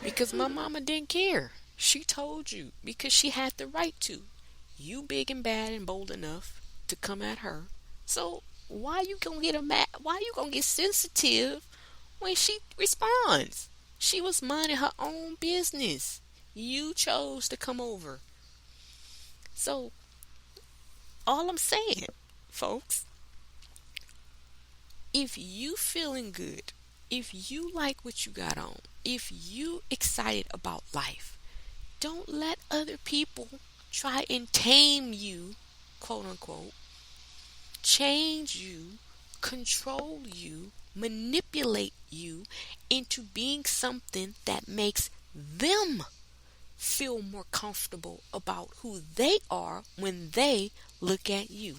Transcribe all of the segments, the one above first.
Because my mama didn't care. She told you because she had the right to. You big and bad and bold enough to come at her. So why you gonna get mad? Why you gonna get sensitive when she responds? She was minding her own business. You chose to come over. So all I'm saying, folks, if you feeling good, if you like what you got on, if you excited about life, don't let other people try and tame you, quote unquote, change you, control you, manipulate you into being something that makes them feel more comfortable about who they are when they look at you.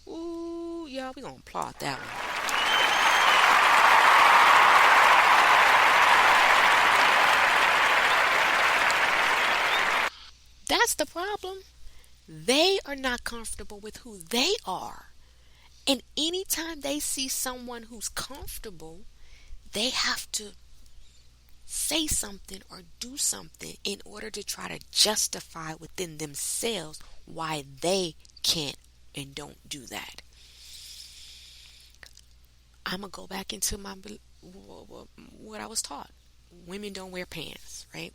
Ooh, y'all, we gonna applaud that one. That's the problem. They are not comfortable with who they are. And anytime they see someone who's comfortable, they have to say something or do something in order to try to justify within themselves why they can't and don't do that. I'm going to go back into what I was taught. Women don't wear pants, right?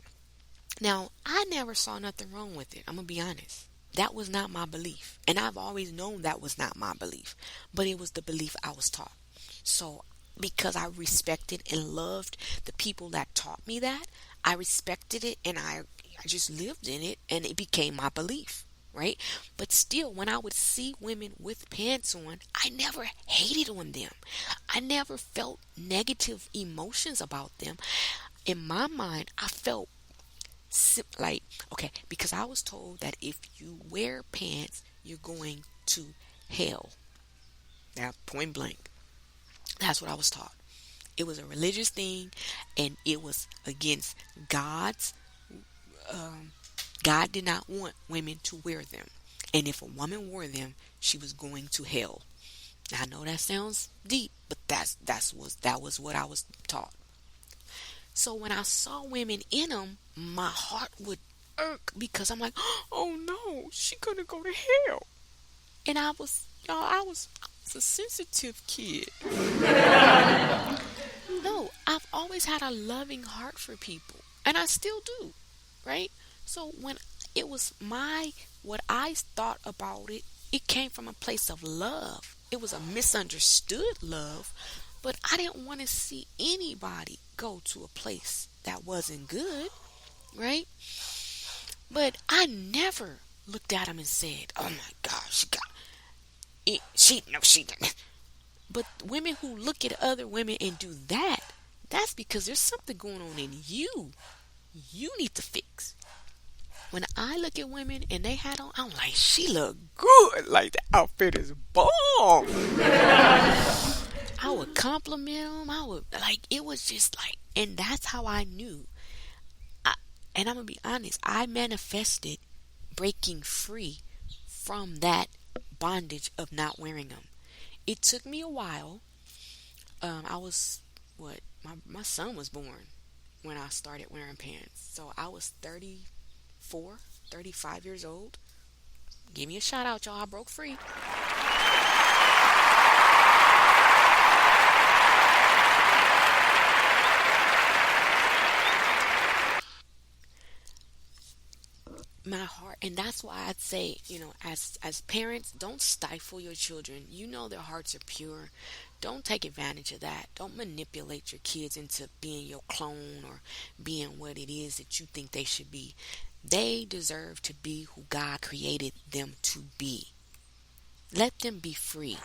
Now, I never saw nothing wrong with it. I'm going to be honest. That was not my belief. And I've always known that was not my belief. But it was the belief I was taught. So, because I respected and loved the people that taught me that, I respected it and I just lived in it and it became my belief, right? But still, when I would see women with pants on, I never hated on them. I never felt negative emotions about them. In my mind, I felt like, okay, because I was told that if you wear pants, you're going to hell. Now, point blank. That's what I was taught. It was a religious thing, and it was against God's. God did not want women to wear them, and if a woman wore them, she was going to hell. Now, I know that sounds deep, but that was what I was taught. So when I saw women in them, my heart would irk because I'm like, oh no, she gonna go to hell. And I was a sensitive kid. No, I've always had a loving heart for people, and I still do, right? So when it was what I thought about it, it came from a place of love. It was a misunderstood love, but I didn't want to see anybody go to a place that wasn't good, right? But I never looked at him and said, "Oh my gosh, she got it. She no, she didn't." But women who look at other women and do that, that's because there's something going on in you. You need to fix. When I look at women and they had on, I'm like, she look good. Like the outfit is bomb. I would compliment them. I would like it was just like, and that's how I knew. I, and I'm gonna be honest. I manifested breaking free from that bondage of not wearing them. It took me a while. I was what my son was born when I started wearing pants. So I was 34, 35 years old. Give me a shout out, y'all. I broke free. My heart, and that's why I'd say, as parents, don't stifle your children. You know their hearts are pure. Don't take advantage of that. Don't manipulate your kids into being your clone or being what it is that you think they should be. They deserve to be who God created them to be. Let them be free.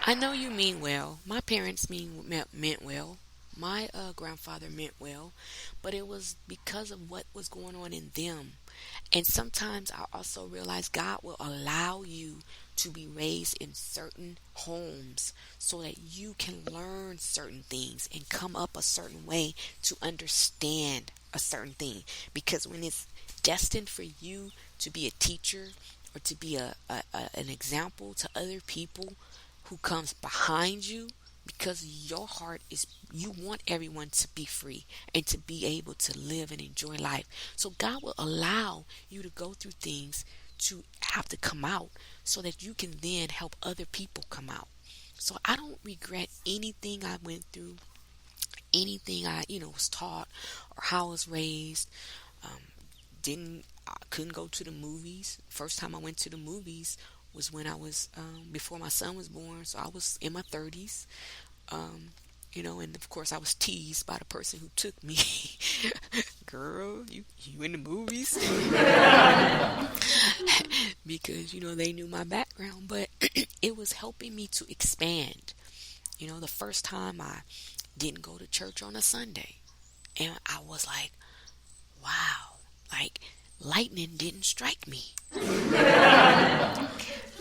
I know you mean well. My parents meant well. My grandfather meant well, but it was because of what was going on in them. And sometimes I also realize God will allow you to be raised in certain homes so that you can learn certain things and come up a certain way to understand a certain thing. Because when it's destined for you to be a teacher or to be an example to other people who comes behind you, because your heart is, you want everyone to be free and to be able to live and enjoy life. So God will allow you to go through things to have to come out so that you can then help other people come out. So I don't regret anything I went through, anything I, was taught, or how I was raised. Didn't I couldn't go to the movies. First time I went to the movies was when I was before my son was born, so I was in my 30s. Um, and of course I was teased by the person who took me. Girl, you in the movies? Because they knew my background, but it was helping me to expand. The first time I didn't go to church on a Sunday, and I was like, wow, like lightning didn't strike me.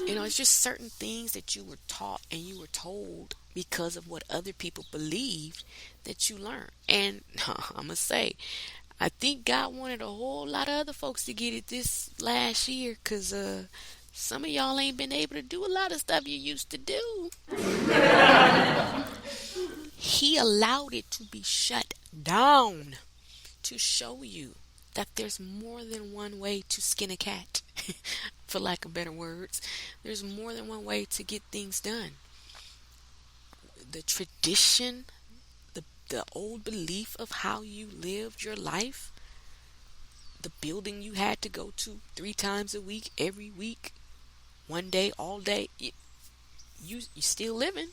It's just certain things that you were taught and you were told because of what other people believed that you learned. And I'm going to say, I think God wanted a whole lot of other folks to get it this last year, because some of y'all ain't been able to do a lot of stuff you used to do. He allowed it to be shut down to show you that there's more than one way to skin a cat, for lack of better words. There's more than one way to get things done. The tradition, the old belief of how you lived your life, the building you had to go to 3 times a week, every week, one day, all day, you still living.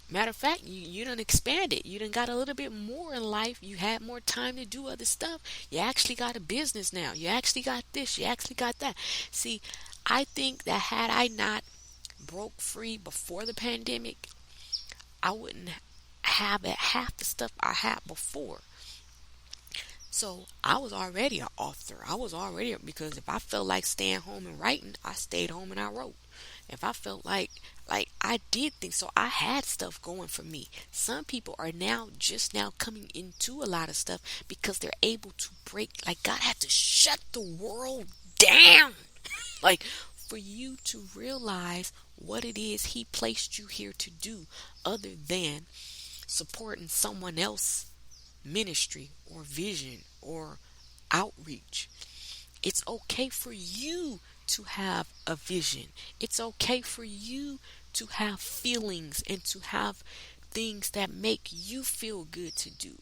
Matter of fact, you done expanded. You done got a little bit more in life. You had more time to do other stuff. You actually got a business now. You actually got this. You actually got that. See, I think that had I not broke free before the pandemic, I wouldn't have half the stuff I had before. So I was already an author. Because if I felt like staying home and writing, I stayed home and I wrote. If I felt like I did things, so I had stuff going for me. Some people are just now coming into a lot of stuff because they're able to break. Like, God had to shut the world down, like, for you to realize what it is He placed you here to do, other than supporting someone else's ministry or vision or outreach. It's okay for you to have a vision. It's okay for you to have feelings and to have things that make you feel good to do,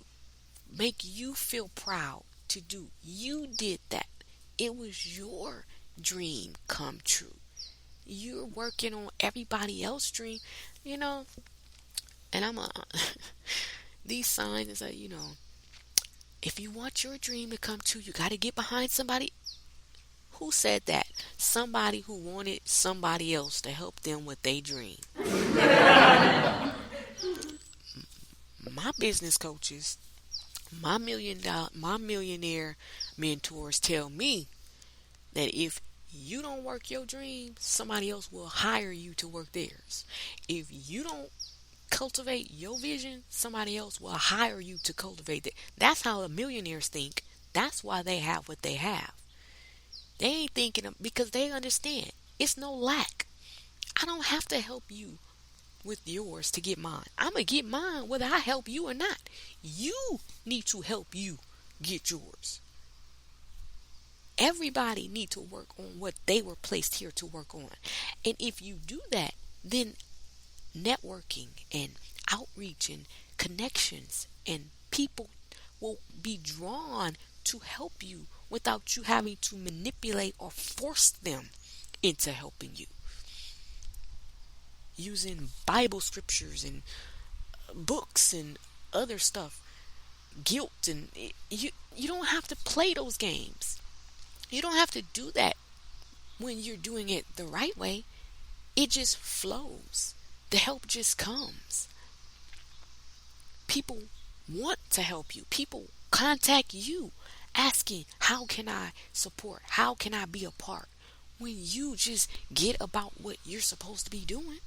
make you feel proud to do. You did that. It was your dream come true. You're working on everybody else's dream, and these signs is that, if you want your dream to come true, you got to get behind somebody. Who said that? Somebody who wanted somebody else to help them with their dream. My business coaches, my millionaire mentors tell me that if you don't work your dream, somebody else will hire you to work theirs. If you don't cultivate your vision, somebody else will hire you to cultivate it. That's how the millionaires think. That's why they have what they have. They ain't thinking because they understand it's no lack. I don't have to help you with yours to get mine. I'm going to get mine whether I help you or not. You need to help you get yours. Everybody need to work on what they were placed here to work on. And if you do that, then networking and outreach and connections and people will be drawn to help you without you having to manipulate or force them into helping you. Using Bible scriptures and books and other stuff, guilt, and you don't have to play those games. You don't have to do that when you're doing it the right way. It just flows. The help just comes. People want to help you. People contact you asking, how can I support? How can I be a part? When you just get about what you're supposed to be doing.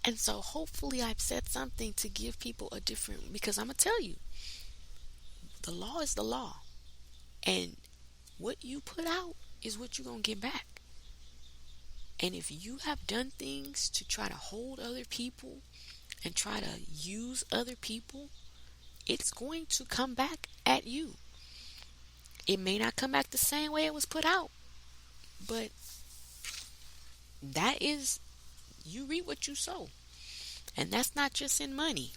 And so hopefully I've said something to give people a different, because I'm going to tell you, the law is the law. And What you put out is what you're going to get back. And if you have done things to try to hold other people and try to use other people, it's going to come back at you. It may not come back the same way it was put out, but that is, you reap what you sow. And that's not just in money.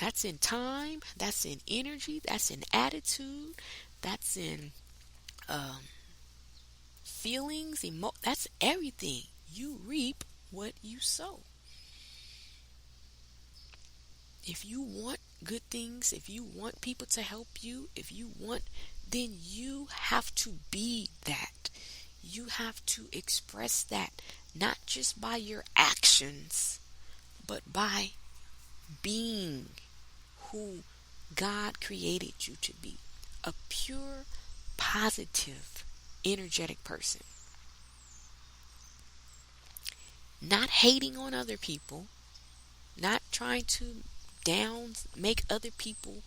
That's in time, that's in energy, that's in attitude, that's in feelings, that's everything. You reap what you sow. If you want good things, if you want people to help you, then you have to be that. You have to express that, not just by your actions, but by being who God created you to be. A pure, positive, energetic person. Not hating on other people, not trying to make other people,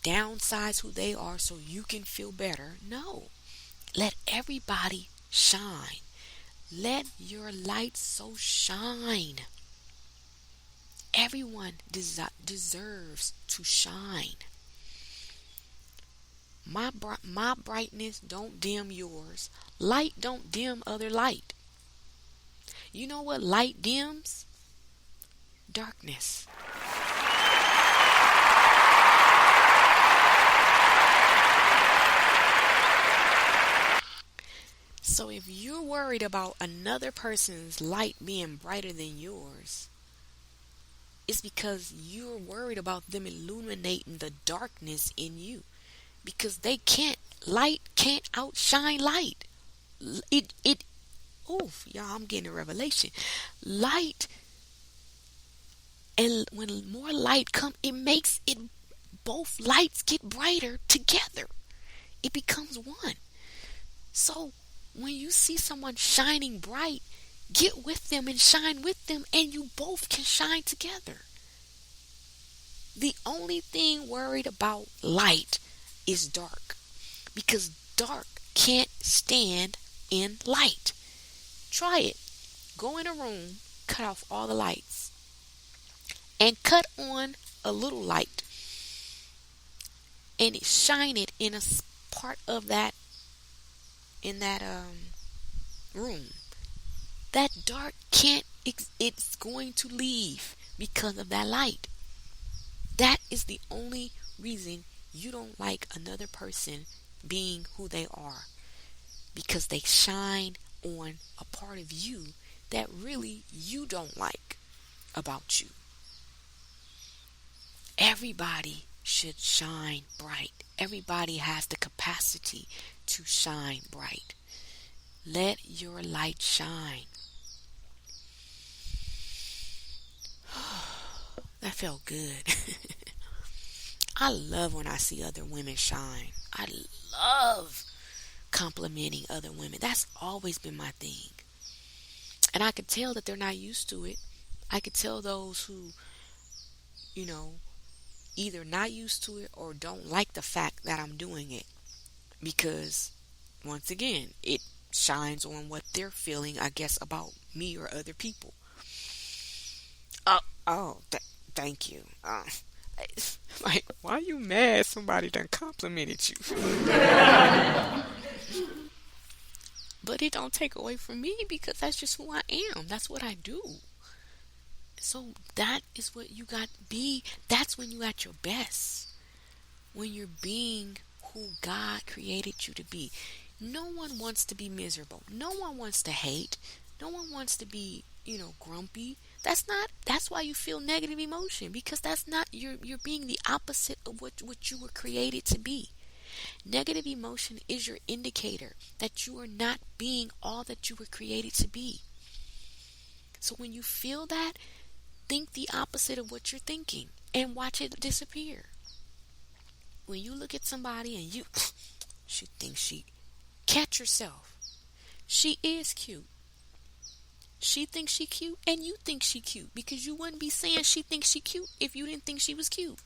downsize who they are so you can feel better. No. Let everybody shine. Let your light so shine. Everyone deserves to shine. My brightness don't dim yours. Light don't dim other light. You know what light dims? Darkness. So if you're worried about another person's light being brighter than yours, it's because you're worried about them illuminating the darkness in you. Because light can't outshine light. Y'all, I'm getting a revelation. Light, and when more light comes, it makes it, both lights get brighter together. It becomes one. So when you see someone shining bright, get with them and shine with them, and you both can shine together. The only thing worried about light is dark, because dark can't stand in light. Try it. Go in a room, cut off all the lights, and cut on a little light, and shine it in a part of that, in that room. That dark it's going to leave because of that light. That is the only reason you don't like another person being who they are, because they shine on a part of you that really you don't like about you. Everybody should shine bright. Everybody has the capacity to shine bright. Let your light shine. That felt good. I love when I see other women shine. I love complimenting other women. That's always been my thing. And I could tell that they're not used to it. I could tell those who, either not used to it or don't like the fact that I'm doing it. Because, once again, it shines on what they're feeling, I guess, about me or other people. Thank you. Like, why are you mad somebody done complimented you? But it don't take away from me, because that's just who I am. That's what I do. So that is what you got to be. That's when you at your best. When you're being who God created you to be. No one wants to be miserable. No one wants to hate. No one wants to be, grumpy. That's why you feel negative emotion, because that's not, you're being the opposite of what you were created to be. Negative emotion is your indicator that you are not being all that you were created to be. So when you feel that, think the opposite of what you're thinking and watch it disappear. When you look at somebody and catch yourself. She is cute. She thinks she cute, and you think she cute, because you wouldn't be saying she thinks she cute if you didn't think she was cute.